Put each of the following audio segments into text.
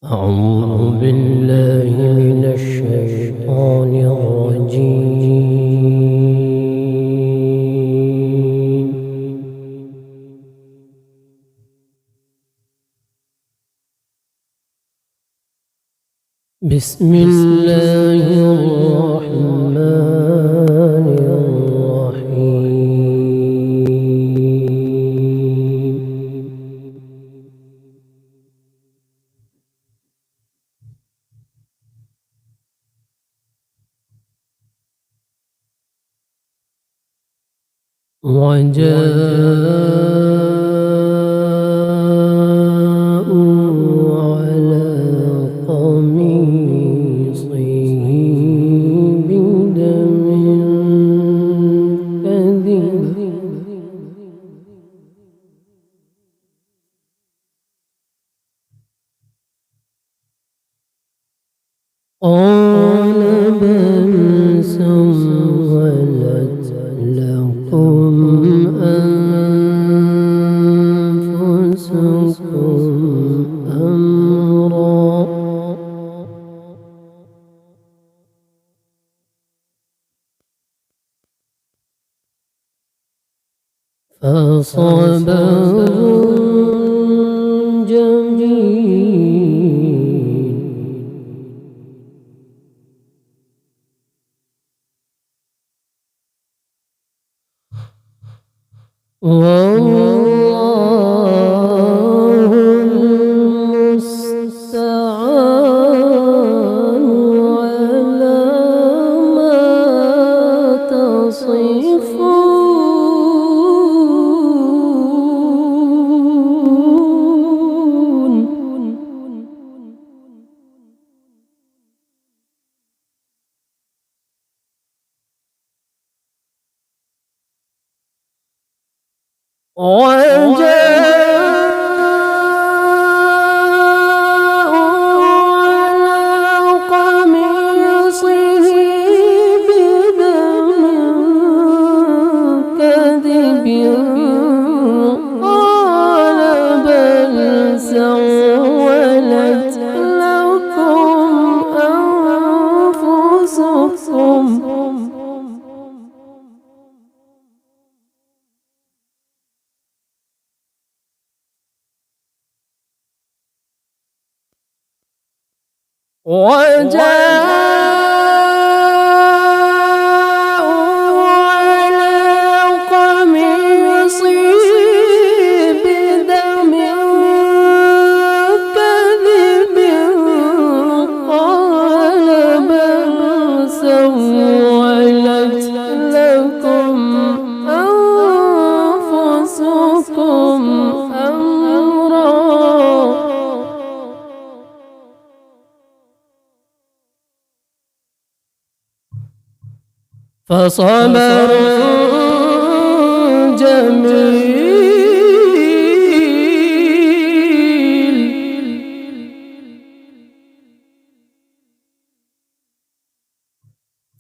أعوذ بالله من الشيطان الرجيم. بسم الله الرحمن الرحيم. وجاءوا على قميصه بدم كذب قال بل سولت لكم أنفسكم أمرا فصبر جميل والله المستعان على ما تصفون. وجاءوا على قميصه بدم كذب قال بل سولت لكم أنفسكم وجاءوا على قميصه بدم كذب قال بل سولت لكم أنفسكم أمرا فصبر جميل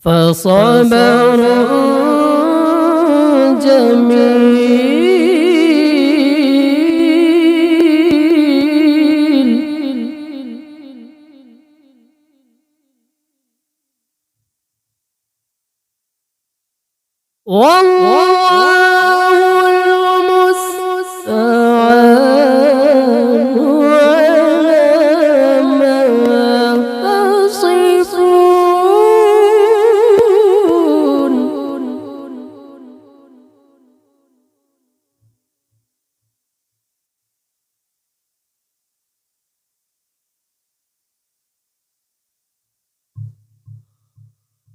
فصبر جميل والله المستعان على ما تصفون.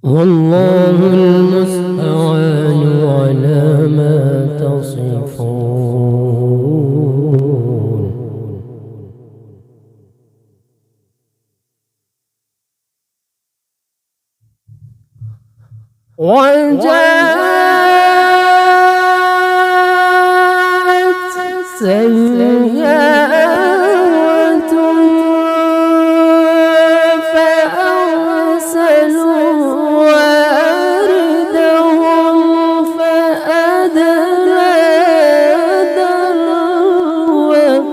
والله المستعان على ما تصفون. وجاءت سيارة فأرسلوا واردهم فأدلى دلوه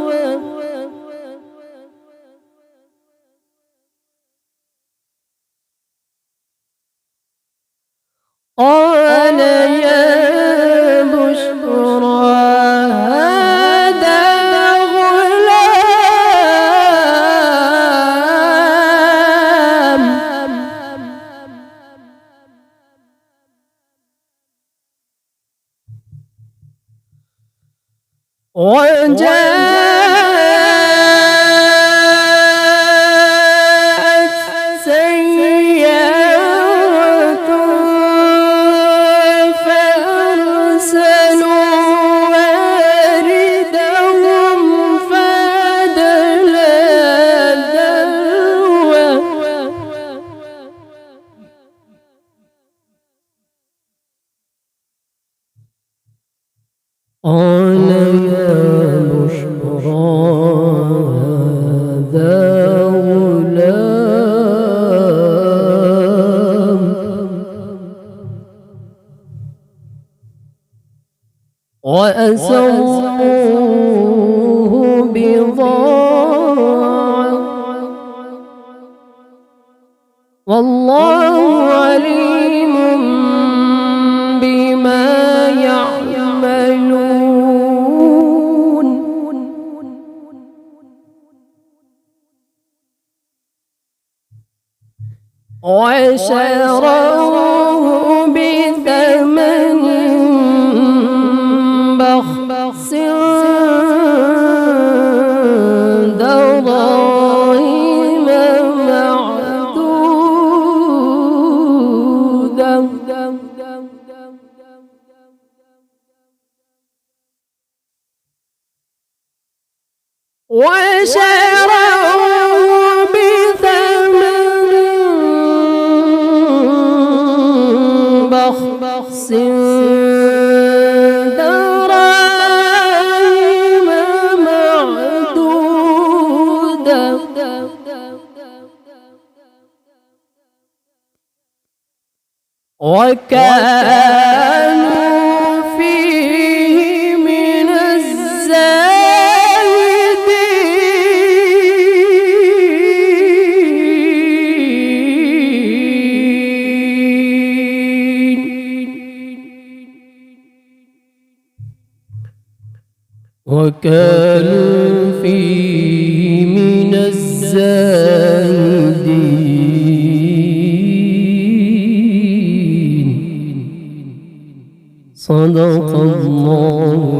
قال يا بشرى هذا غلام وجاءت سيارة فأرسلوا واردهم فأدلى دلوه قال يا بشرى هذا غلام وأسروه بضاعة والله عليم بما يعملون وشروه بثمن بخس دراهم معدودة وشروه بثمن بخس دراهم معدودة وكانوا فيه من وكانوا فيه من الزاهدين صدق الله